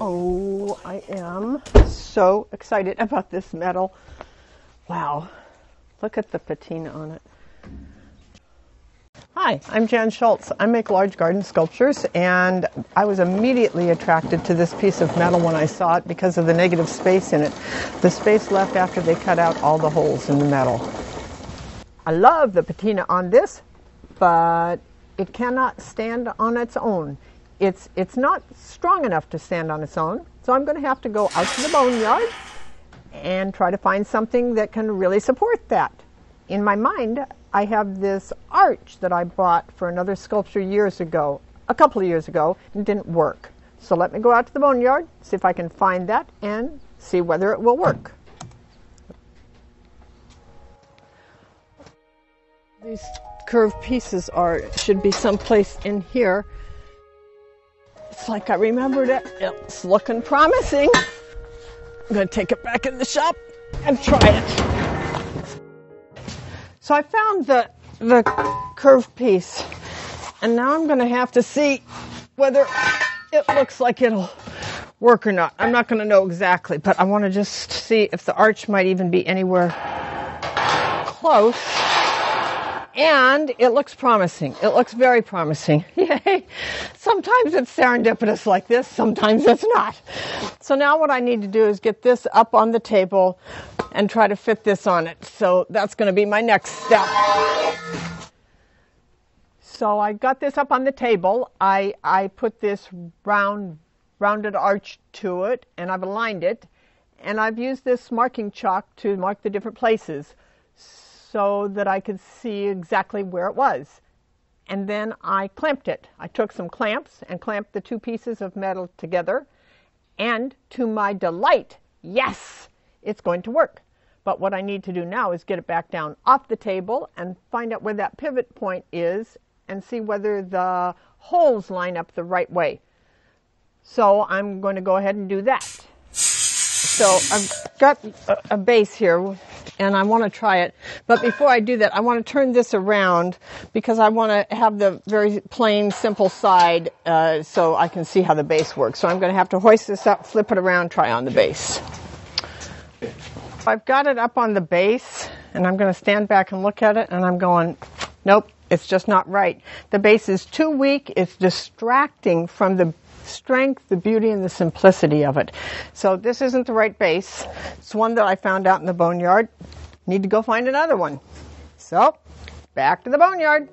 Oh, I am so excited about this metal. Wow, look at the patina on it. Hi, I'm Jan Schultz. I make large garden sculptures, and I was immediately attracted to this piece of metal when I saw it because of the negative space in it. The space left after they cut out all the holes in the metal. I love the patina on this, but it cannot stand on its own. It's not strong enough to stand on its own, so I'm going to have to go out to the boneyard and try to find something that can really support that. In my mind, I have this arch that I bought for another sculpture a couple of years ago, and didn't work. So let me go out to the boneyard, see if I can find that, and see whether it will work. These curved pieces should be someplace in here. It's like I remembered it. It's looking promising. I'm going to take it back in the shop and try it. So I found the curved piece, and now I'm going to have to see whether it looks like it'll work or not. I'm not going to know exactly, but I want to just see if the arch might even be anywhere close. And it looks promising. It looks very promising. Yay! Sometimes it's serendipitous like this, sometimes it's not. So now what I need to do is get this up on the table and try to fit this on it. So that's going to be my next step. So I got this up on the table. I put this rounded arch to it, and I've aligned it. And I've used this marking chalk to mark the different places, so that I could see exactly where it was. And then I clamped it. I took some clamps and clamped the two pieces of metal together, and to my delight, yes, it's going to work. But what I need to do now is get it back down off the table and find out where that pivot point is and see whether the holes line up the right way. So I'm going to go ahead and do that. So I've got a base here, and I want to try it. But before I do that, I want to turn this around because I want to have the very plain, simple side so I can see how the base works. So I'm going to have to hoist this up, flip it around, try on the base. I've got it up on the base, and I'm going to stand back and look at it, and I'm going, nope, it's just not right. The base is too weak. It's distracting from the strength, the beauty, and the simplicity of it. So this isn't the right base. It's one that I found out in the boneyard. Need to go find another one. So, back to the boneyard.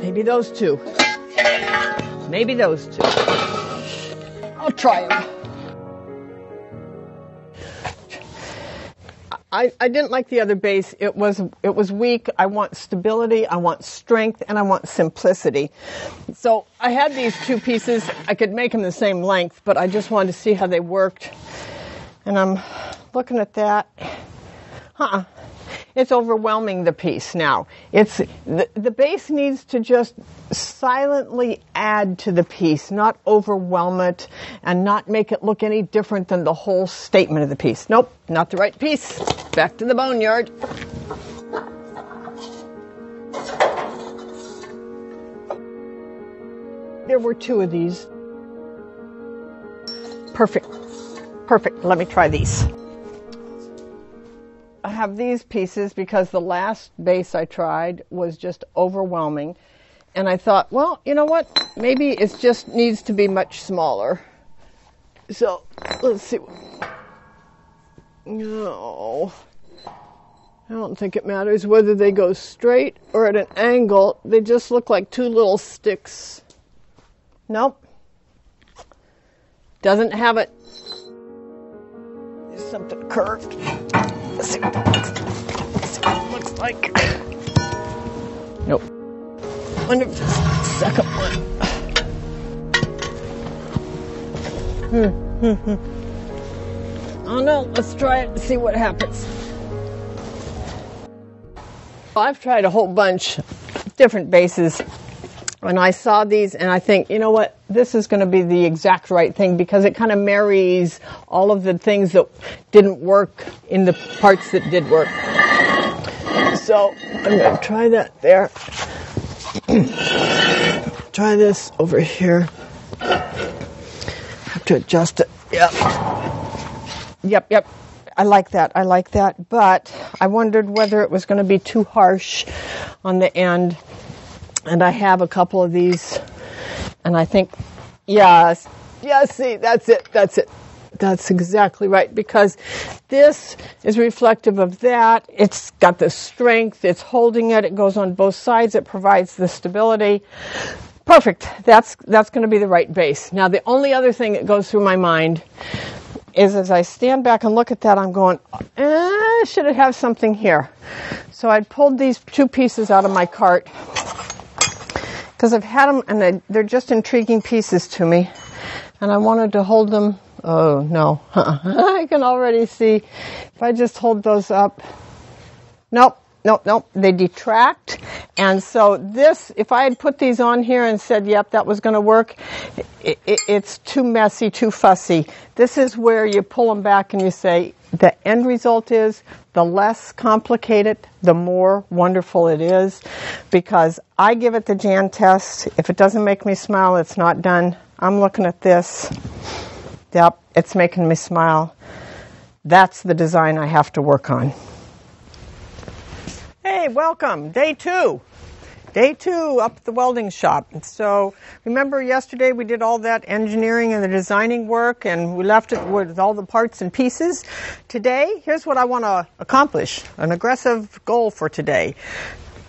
Maybe those two. Maybe those two. I'll try them. I didn't like the other base. It was weak. I want stability, I want strength, and I want simplicity. So I had these two pieces. I could make them the same length, but I just wanted to see how they worked. And I'm looking at that. It's overwhelming the piece now. It's the base needs to just silently add to the piece, not overwhelm it and not make it look any different than the whole statement of the piece. Nope, not the right piece. Back to the boneyard. There were two of these. Perfect. Perfect. Let me try these. I have these pieces because the last base I tried was just overwhelming. And I thought, well, you know what? Maybe it just needs to be much smaller. So, let's see. No. I don't think it matters whether they go straight or at an angle. They just look like two little sticks. Nope. Doesn't have it. There's something curved. Let's see what it looks like. Nope. Wonder if this second one. Oh no, let's try it and see what happens. I've tried a whole bunch of different bases And I saw these and I think, you know what, this is going to be the exact right thing because it kind of marries all of the things that didn't work in the parts that did work. So I'm going to try that there. Try this over here. Have to adjust it. Yep. I like that. But I wondered whether it was going to be too harsh on the end. And I have a couple of these, and I think, see, that's it. That's exactly right, because this is reflective of that. It's got the strength, it's holding it, it goes on both sides, it provides the stability. Perfect. That's going to be the right base. Now, the only other thing that goes through my mind is as I stand back and look at that, I'm going, should it have something here? So I pulled these two pieces out of my cart, because I've had them, and they're just intriguing pieces to me, and I wanted to hold them. Oh, no. I can already see. If I just hold those up. Nope. They detract. And so this, if I had put these on here and said, yep, that was going to work, it's too messy, too fussy. This is where you pull them back and you say, the end result is the less complicated, the more wonderful it is, because I give it the Jan test. If it doesn't make me smile, it's not done. I'm looking at this. Yep, it's making me smile. That's the design I have to work on. Hey, welcome. Day two up at the welding shop. So remember yesterday we did all that engineering and the designing work, and we left it with all the parts and pieces. Today, here's what I want to accomplish, an aggressive goal for today.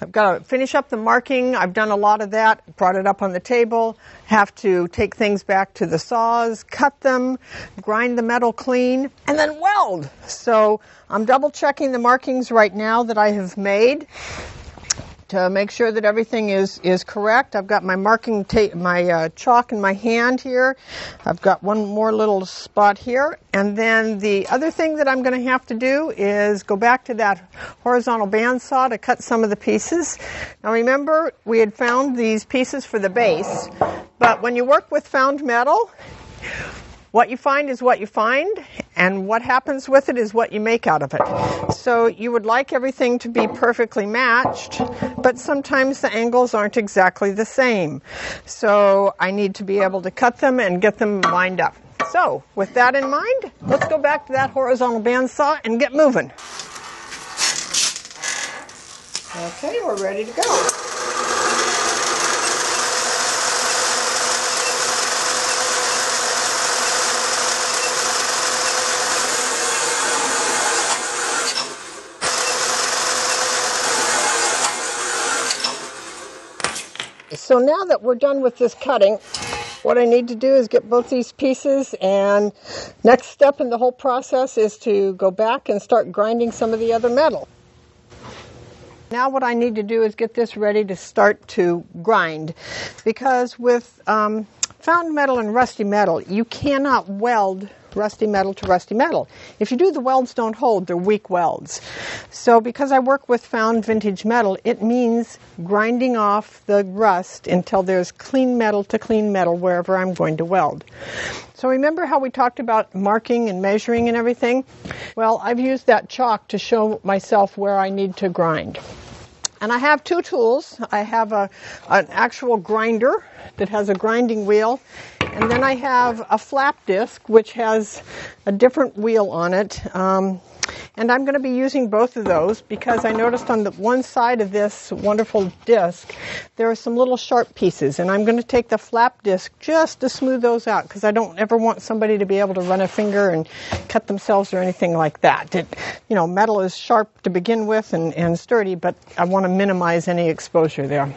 I've got to finish up the marking. I've done a lot of that, brought it up on the table, have to take things back to the saws, cut them, grind the metal clean, and then weld. So I'm double checking the markings right now that I have made to make sure that everything is correct. I've got my marking tape, my chalk in my hand here. I've got one more little spot here. And then the other thing that I'm going to have to do is go back to that horizontal bandsaw to cut some of the pieces. Now remember, we had found these pieces for the base, but when you work with found metal, what you find is what you find, and what happens with it is what you make out of it. So you would like everything to be perfectly matched, but sometimes the angles aren't exactly the same. So I need to be able to cut them and get them lined up. So with that in mind, let's go back to that horizontal bandsaw and get moving. Okay, we're ready to go. So now that we're done with this cutting, what I need to do is get both these pieces, and next step in the whole process is to go back and start grinding some of the other metal. Now what I need to do is get this ready to start to grind, because with found metal and rusty metal, you cannot weld rusty metal to rusty metal. If you do, the welds don't hold. They're weak welds. So because I work with found vintage metal, it means grinding off the rust until there's clean metal to clean metal wherever I'm going to weld. So remember how we talked about marking and measuring and everything? Well, I've used that chalk to show myself where I need to grind. And I have two tools. I have an actual grinder that has a grinding wheel, and then I have a flap disc which has a different wheel on it. And I'm going to be using both of those because I noticed on the one side of this wonderful disc there are some little sharp pieces, and I'm going to take the flap disc just to smooth those out because I don't ever want somebody to be able to run a finger and cut themselves or anything like that. Metal is sharp to begin with and sturdy, but I want to minimize any exposure there.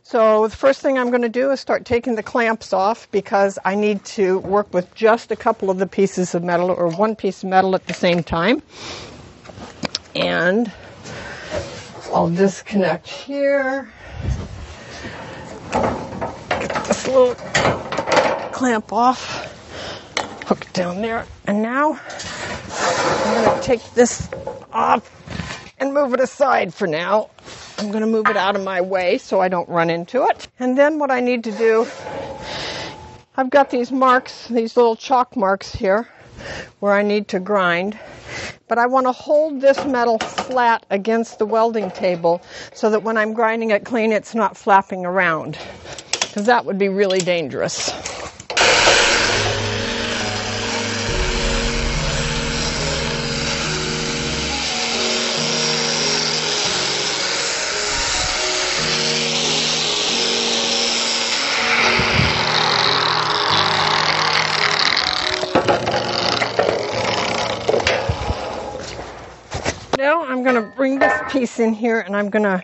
So the first thing I'm going to do is start taking the clamps off because I need to work with just a couple of the pieces of metal, or one piece of metal at the same time. And I'll disconnect here. Get this little clamp off. Hook it down there. And now I'm going to take this off and move it aside for now. I'm going to move it out of my way so I don't run into it. And then what I need to do, I've got these marks, these little chalk marks here where I need to grind. But I want to hold this metal flat against the welding table so that when I'm grinding it clean, it's not flapping around, because that would be really dangerous. Now I'm going to bring this piece in here and I'm going to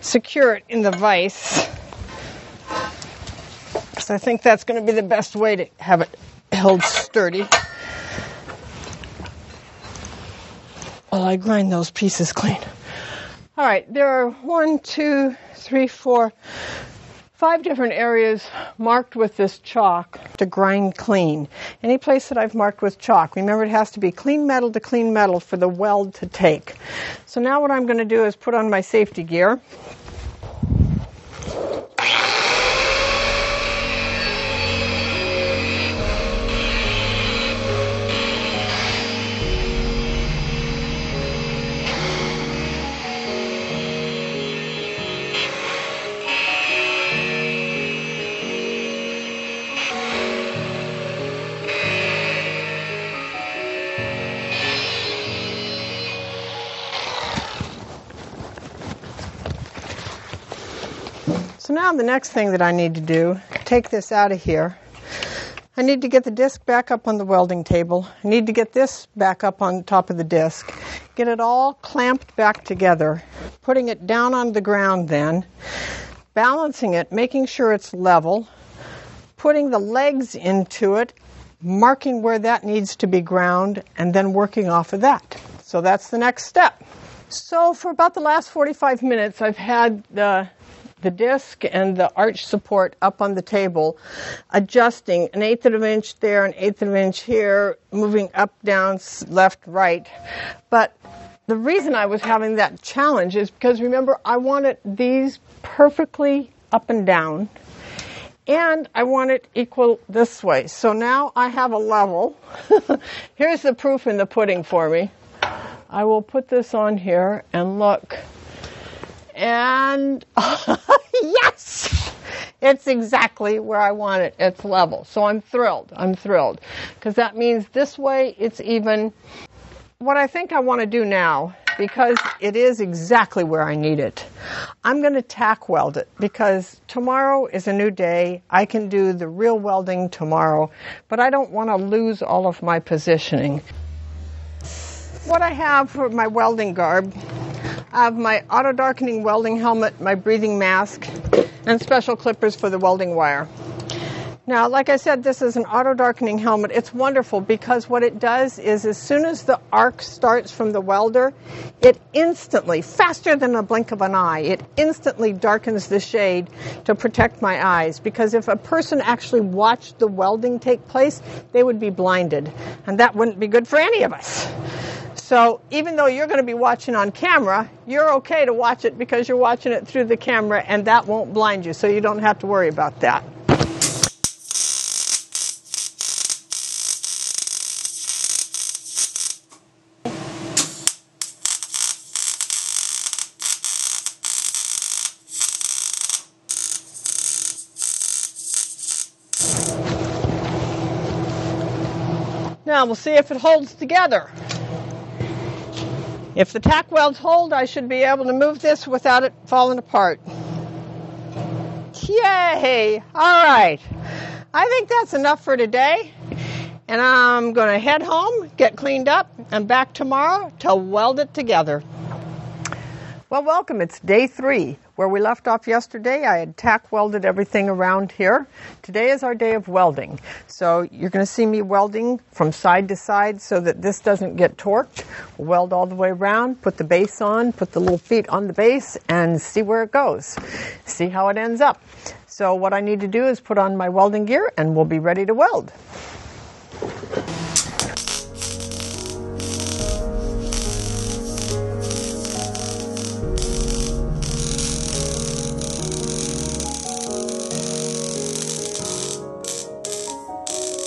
secure it in the vise, because I think that's going to be the best way to have it held sturdy while I grind those pieces clean. All right, there are 5 different areas marked with this chalk to grind clean. Any place that I've marked with chalk, remember it has to be clean metal to clean metal for the weld to take. So now what I'm going to do is put on my safety gear. So now the next thing that I need to do, take this out of here. I need to get the disc back up on the welding table. I need to get this back up on top of the disc. Get it all clamped back together. Putting it down on the ground then. Balancing it, making sure it's level. Putting the legs into it, marking where that needs to be ground, and then working off of that. So that's the next step. So for about the last 45 minutes, I've had the disc and the arch support up on the table, adjusting 1/8 of an inch there, 1/8 of an inch here, moving up, down, left, right. But the reason I was having that challenge is because, remember, I wanted these perfectly up and down, and I want it equal this way. So now I have a level. Here's the proof in the pudding for me. I will put this on here and look. And yes, it's exactly where I want it. It's level. So I'm thrilled. Because that means this way it's even. What I think I want to do now, because it is exactly where I need it, I'm going to tack weld it, because tomorrow is a new day. I can do the real welding tomorrow, but I don't want to lose all of my positioning. What I have for my welding garb, I have my auto-darkening welding helmet, my breathing mask, and special clippers for the welding wire. Now, like I said, this is an auto-darkening helmet. It's wonderful because what it does is as soon as the arc starts from the welder, it instantly, faster than a blink of an eye, it instantly darkens the shade to protect my eyes. Because if a person actually watched the welding take place, they would be blinded. And that wouldn't be good for any of us. So even though you're going to be watching on camera, you're okay to watch it because you're watching it through the camera, and that won't blind you, so you don't have to worry about that. Now we'll see if it holds together. If the tack welds hold, I should be able to move this without it falling apart. Yay! All right. I think that's enough for today. And I'm going to head home, get cleaned up, and back tomorrow to weld it together. Well, welcome. It's day 3. Where we left off yesterday, I had tack welded everything around here. Today is our day of welding. So you're going to see me welding from side to side so that this doesn't get torqued. We'll weld all the way around, put the base on, put the little feet on the base, and see where it goes. See how it ends up. So what I need to do is put on my welding gear, and we'll be ready to weld.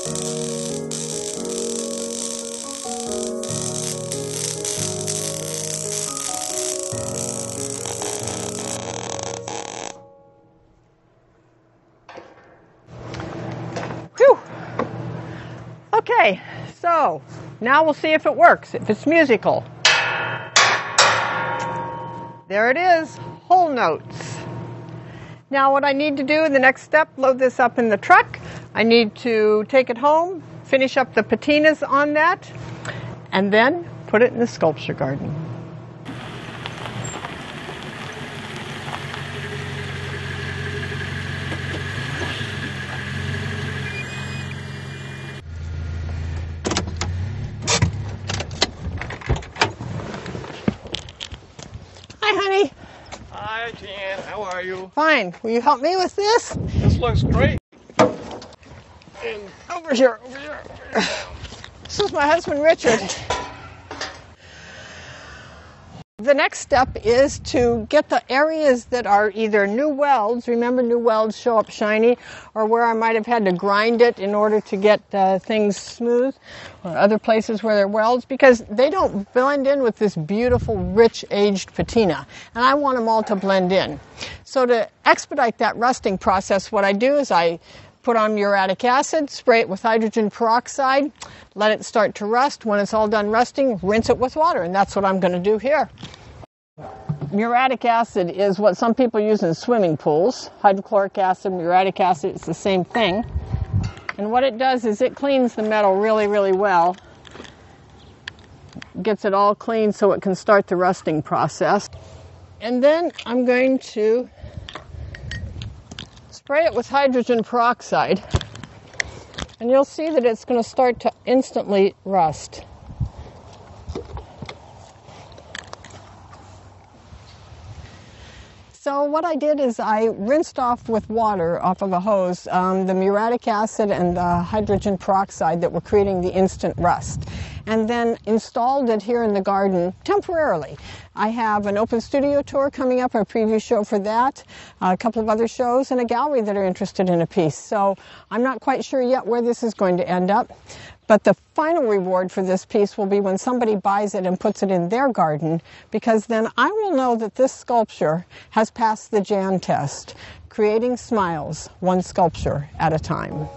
Whew. Okay, so now we'll see if it works, if it's musical. There it is, whole notes. Now what I need to do in the next step, load this up in the truck. I need to take it home, finish up the patinas on that, and then put it in the sculpture garden. Hi, honey. Hi, Jan. How are you? Fine. Will you help me with this? This looks great. And Over here. This is my husband, Richard. The next step is to get the areas that are either new welds, remember new welds show up shiny, or where I might have had to grind it in order to get things smooth, or other places where there are welds, because they don't blend in with this beautiful, rich, aged patina, and I want them all to blend in. So to expedite that rusting process, what I do is I put on muriatic acid, spray it with hydrogen peroxide, let it start to rust. When it's all done rusting, rinse it with water, and that's what I'm going to do here. Muriatic acid is what some people use in swimming pools. Hydrochloric acid, muriatic acid, it's the same thing. And what it does is it cleans the metal really, really well. Gets it all clean so it can start the rusting process. And then I'm going to spray it with hydrogen peroxide, and you'll see that it's going to start to instantly rust. So what I did is I rinsed off with water off of a hose the muriatic acid and the hydrogen peroxide that were creating the instant rust, and then installed it here in the garden temporarily. I have an open studio tour coming up, a preview show for that, a couple of other shows, and a gallery that are interested in a piece. So I'm not quite sure yet where this is going to end up, but the final reward for this piece will be when somebody buys it and puts it in their garden, because then I will know that this sculpture has passed the Jan test, creating smiles, one sculpture at a time.